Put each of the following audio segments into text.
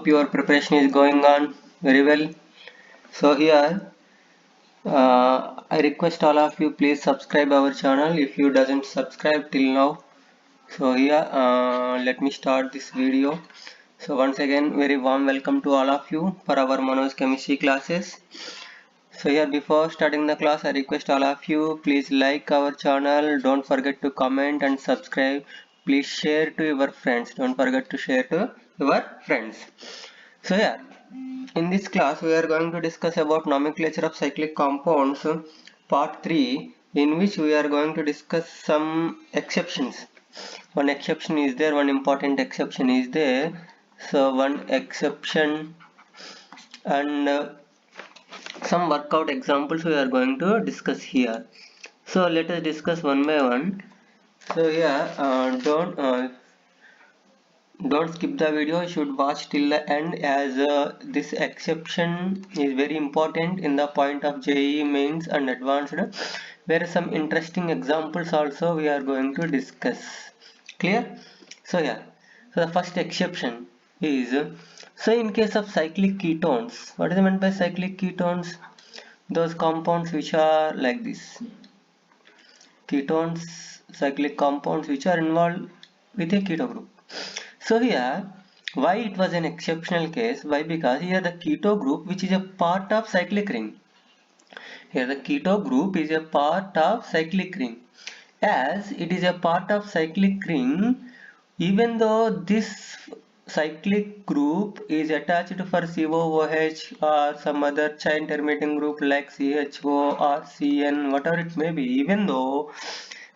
hope your preparation is going on very well. So here I request all of you please subscribe our channel if you doesn't subscribe till now. So here let me start this video. So once again very warm welcome to all of you for our Manoj chemistry classes. So here before starting the class I request all of you please like our channel, don't forget to comment and subscribe. Please share to your friends, don't forget to share to your friends. So yeah, in this class we are going to discuss about nomenclature of cyclic compounds part 3, in which we are going to discuss some exceptions. One exception is there, one important exception is there. So one exception and some workout examples we are going to discuss here. So let us discuss one by one. So yeah, don't skip the video, you should watch till the end, as this exception is very important in the point of JEE mains and advanced, where some interesting examples also we are going to discuss. Clear? So yeah, so the first exception is, so in case of cyclic ketones, what is meant by cyclic ketones? Those compounds which are like this, ketones, cyclic compounds which are involved with a keto group. So here, why it was an exceptional case? Why? Because here the keto group, which is a part of cyclic ring. Here the keto group is a part of cyclic ring. As it is a part of cyclic ring, even though this cyclic group is attached for COOH or some other chain terminating group like CHO or CN, whatever it may be, even though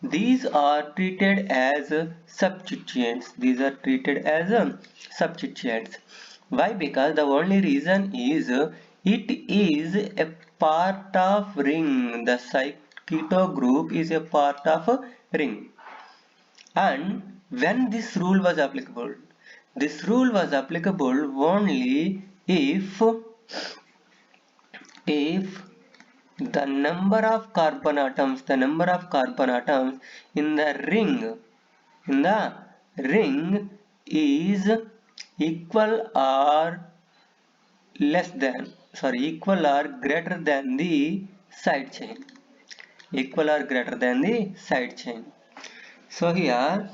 these are treated as substituents. These are treated as substituents. Why? Because the only reason is it is a part of ring. The keto group is a part of a ring. And when this rule was applicable? This rule was applicable only if the number of carbon atoms in the ring is equal or greater than the side chain. So here,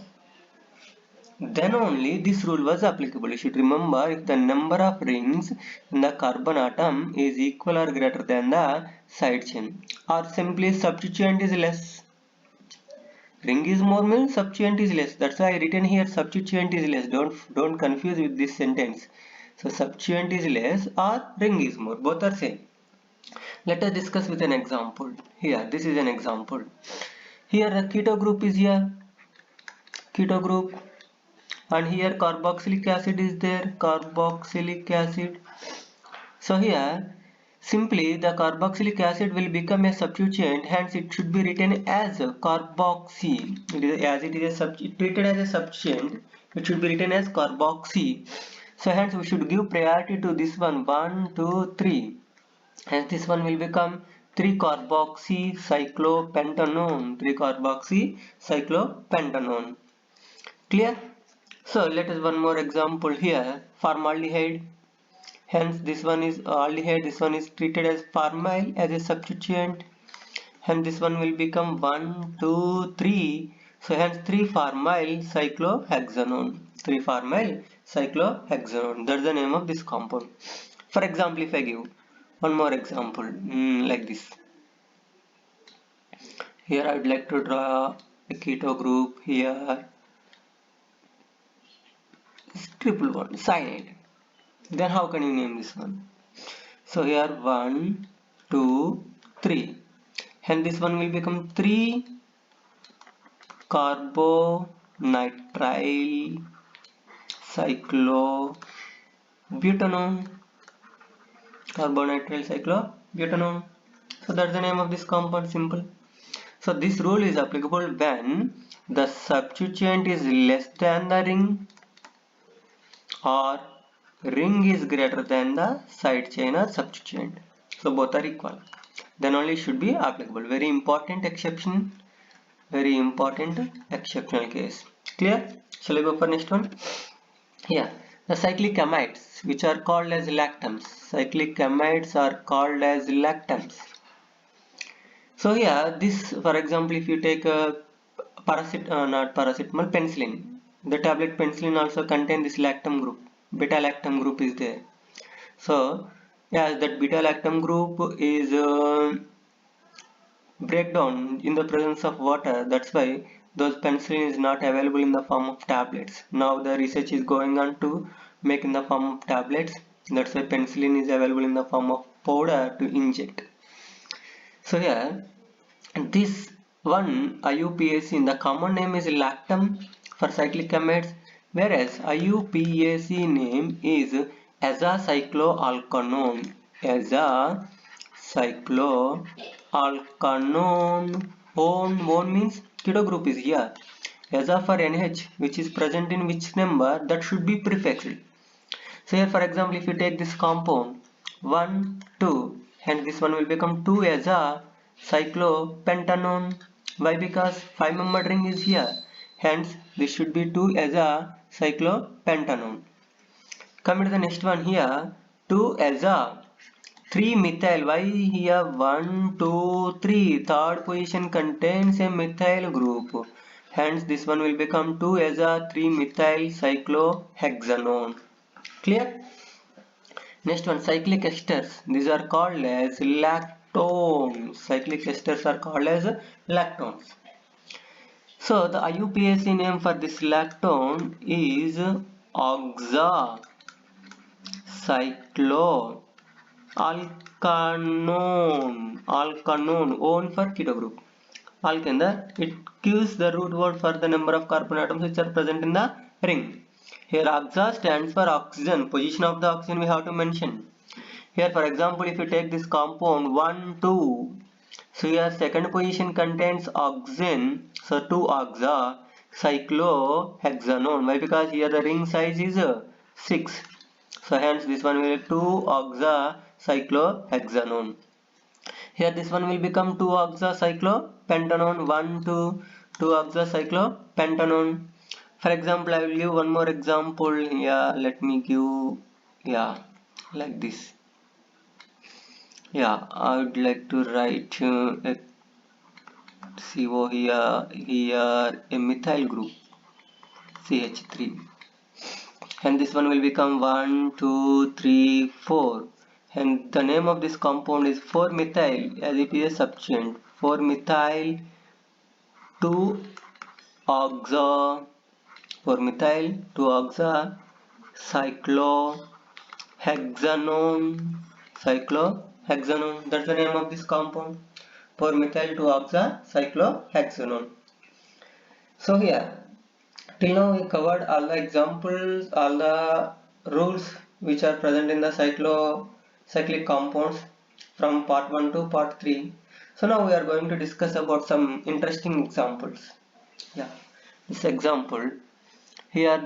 then only this rule was applicable. You should remember, if the number of rings in the carbon atom is equal or greater than the side chain, or simply substituent is less. Ring is more means substituent is less. That's why I written here substituent is less. Don't confuse with this sentence. So substituent is less or ring is more. Both are same. Let us discuss with an example. Here, this is an example. Here the keto group is here. Keto group. And here carboxylic acid is there. Carboxylic acid. So here, simply the carboxylic acid will become a substituent, hence it should be written as carboxy. As it is treated as a substituent, it should be written as carboxy. So hence we should give priority to this one, 1, 2, 3. Hence this one will become 3-carboxy cyclopentanone. 3-carboxy cyclopentanone. Clear? So let us one more example here. Formaldehyde. Hence this one is aldehyde, this one is treated as formyl as a substituent. Hence this one will become 1, 2, 3. So hence 3-formyl cyclohexanone. 3-formyl cyclohexanone. That's the name of this compound. For example, if I give one more example like this. Here I would like to draw a keto group here. It's triple bond, cyanide. Then how can you name this one? So here 1, 2, 3. And this one will become 3-carbonitrile cyclobutanone. Carbonitrile cyclobutanone. So that's the name of this compound, simple. So this rule is applicable when the substituent is less than the ring or ring is greater than the side chain or substituent. So both are equal. Then only should be applicable. Very important exception. Very important exceptional case. Clear? Shall I go for next one? Yeah. The cyclic amides, which are called as lactams. Cyclic amides are called as lactams. So here, this, for example, if you take a not paracetamol, penicillin. The tablet penicillin also contain this lactam group. Beta lactam group is there. So, yeah, that beta lactam group is breakdown in the presence of water. That's why those penicillin is not available in the form of tablets. Now the research is going on to make in the form of tablets. That's why penicillin is available in the form of powder to inject. So here, this one IUPAC in the common name is lactam for cyclic amides, whereas IUPAC name is azacycloalcanone. Azacycloalcanone. One means keto group is here. Aza for NH, which is present in which number, that should be prefixed. So here, for example, if you take this compound 1, 2, and this one will become 2-aza cyclopentanone. Why? Because 5-membered ring is here. Hence, this should be 2-aza cyclopentanone. Coming to the next one here, 2-aza 3-methyl. Why here 1, 2, 3? Third position contains a methyl group. Hence, this one will become 2-aza 3-methyl cyclohexanone. Clear? Next one, cyclic esters. These are called as lactones. Cyclic esters are called as lactones. So the IUPAC name for this lactone is oxacycloalcanone. Alcanone. One for keto group. Alkane, it gives the root word for the number of carbon atoms which are present in the ring. Here oxa stands for oxygen. Position of the oxygen we have to mention. Here, for example, if you take this compound 1, 2, so here second position contains oxygen, so 2-oxa cyclohexanone. Why? Because here the ring size is 6. So hence this one will be 2-oxa cyclohexanone. Here this one will become 2-oxa cyclopentanone. 1, 2, 2-oxa cyclopentanone. For example, I will give one more example here. Let me give, like this. I would like to write a CO here a methyl group CH3, and this one will become 1, 2, 3, 4, and the name of this compound is 4-methyl, as it is a substituent. 4-methyl 2-oxa 4-methyl 2-oxa cyclohexanone. That's the name of this compound. 4-methyl 2-oxa cyclohexanone. So here, till now we covered all the examples, all the rules which are present in the cyclic compounds from part 1 to part 3. So now we are going to discuss about some interesting examples. This example here,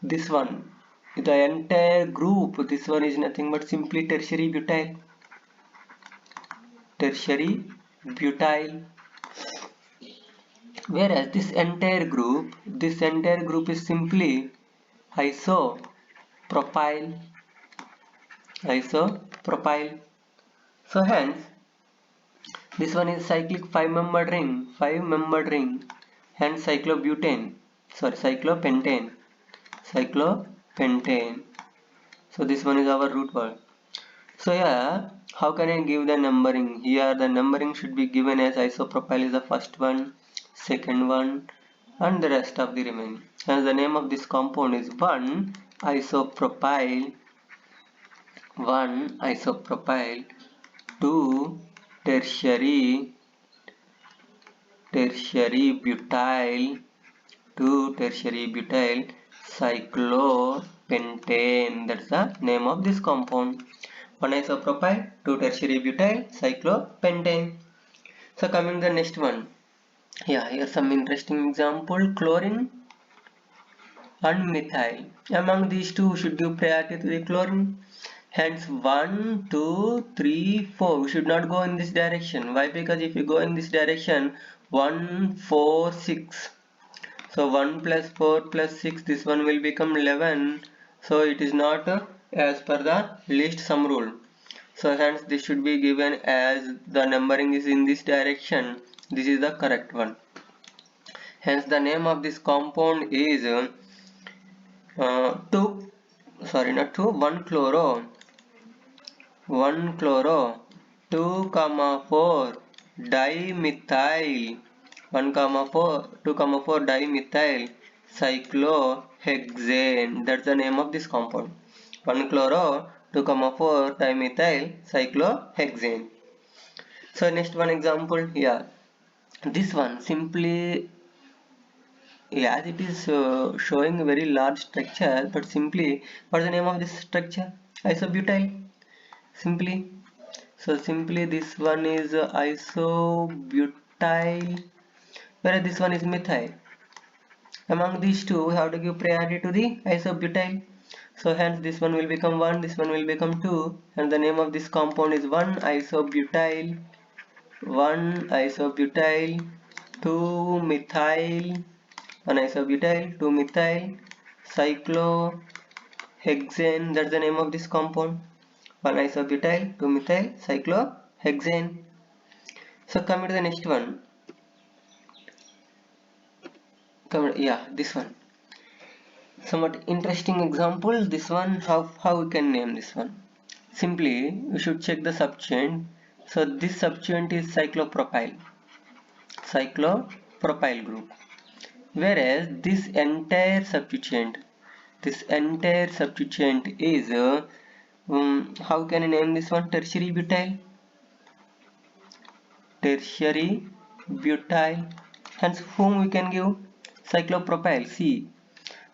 this one, the entire group, this one is nothing but simply tertiary butyl. Whereas this entire group is simply isopropyl. So hence this one is cyclic 5-membered ring, hence cyclopentane. So this one is our root word. So here, how can I give the numbering? Here the numbering should be given as isopropyl is the first one, second one, and the rest of the remaining. And the name of this compound is 1-isopropyl, 2 tertiary butyl, cyclopentane. That's the name of this compound. 1-isopropyl, 2 tertiary butyl cyclopentane. So coming to the next one. Here's some interesting example. Chlorine and methyl. Among these two, should give priority to the chlorine. Hence 1, 2, 3, 4. We should not go in this direction. Why? Because if you go in this direction, 1, 4, 6. So 1 plus 4 plus 6, this one will become 11. So it is not as per the least sum rule. So hence this should be given as the numbering is in this direction. This is the correct one. Hence the name of this compound is 1 chloro 2 comma 4 dimethyl 2 comma 4 dimethyl cyclohexane. That's the name of this compound. 1 chloro 2 comma 4 dimethyl cyclohexane. So next one example. Yeah, this one simply, as it is showing a very large structure, but simply what's the name of this structure? Isobutyl. Simply, so simply this one is isobutyl, whereas this one is methyl. Among these two we have to give priority to the isobutyl. So hence this one will become 1, this one will become 2, and the name of this compound is 1 isobutyl 2 methyl 1 isobutyl 2 methyl cyclohexane. That's the name of this compound, 1 isobutyl 2 methyl cyclohexane. So coming to the next one. Yeah, this one somewhat interesting example. This one, how we can name this one? Simply we should check the substituent. So this substituent is cyclopropyl group, whereas this entire substituent is how can I name this one? Tertiary butyl. Hence whom we can give cyclopropyl C.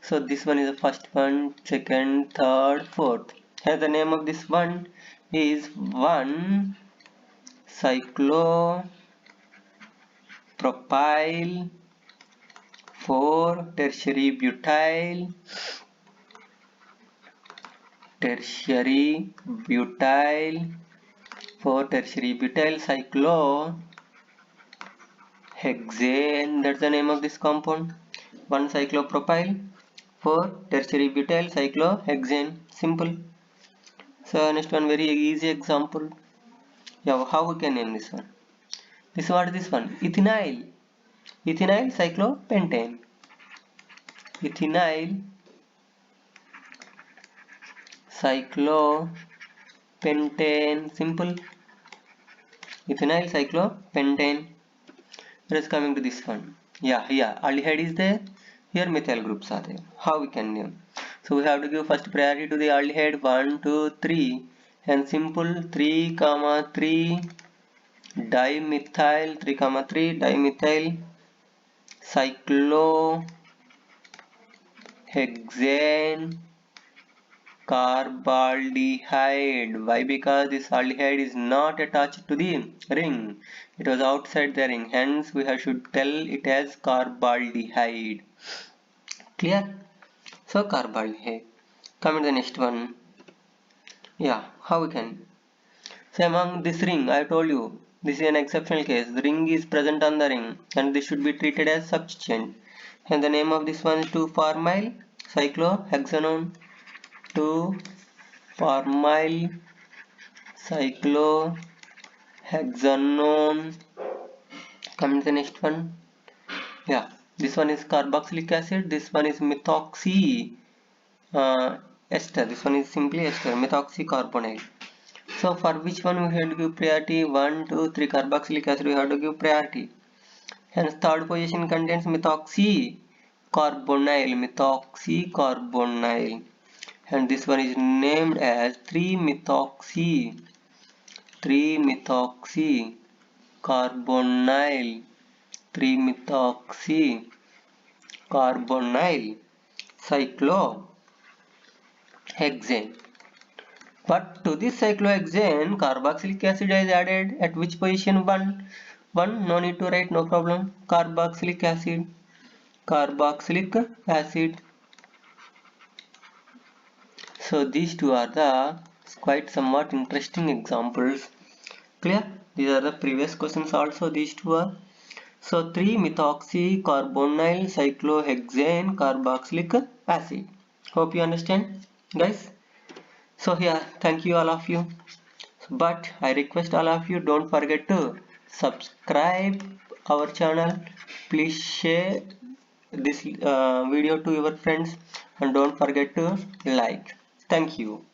So this one is the first one, second, third, fourth. Hence the name of this one is 1 cyclopropyl 4 tertiary butyl cyclohexane. That's the name of this compound, 1 cyclopropyl 4 tertiary-butyl cyclohexane. Simple. So next one, very easy example. Yeah, how we can name this one? What is this one? Ethynyl cyclopentane. Ethynyl cyclopentane. Simple. Ethynyl cyclopentane. Let's coming to this one. Yeah, aldehyde is there. Here methyl groups are there. How we can name? So we have to give first priority to the aldehyde 1, 2, 3, and simple 3, 3 dimethyl 3, dimethyl cyclohexane carbaldehyde. Why? Because this aldehyde is not attached to the ring, it was outside the ring, hence we should tell it as carbaldehyde. Clear? So carbaldehyde. Come to the next one. Yeah, how we can? So among this ring, I told you this is an exceptional case. The ring is present on the ring and this should be treated as substituent. And the name of this one is 2-formyl cyclohexanone. 2-formyl cyclohexanone. Coming to the next one. Yeah, this one is carboxylic acid. This one is methoxy ester. This one is simply ester, methoxycarbonyl. So for which one we have to give priority? 1, 2, 3 carboxylic acid we have to give priority. Hence third position contains methoxycarbonyl. And this one is named as 3-methoxycarbonyl 3-methoxycarbonyl cyclohexane. But to this cyclohexane, carboxylic acid is added. At which position? 1. No need to write, no problem. Carboxylic acid. So these two are the quite somewhat interesting examples. Clear? These are the previous questions also, these two are. So 3-methoxycarbonyl cyclohexane carboxylic acid. Hope you understand. guys. So yeah, thank you all of you. But I request all of you, don't forget to subscribe our channel. Please share this video to your friends and don't forget to like. Thank you.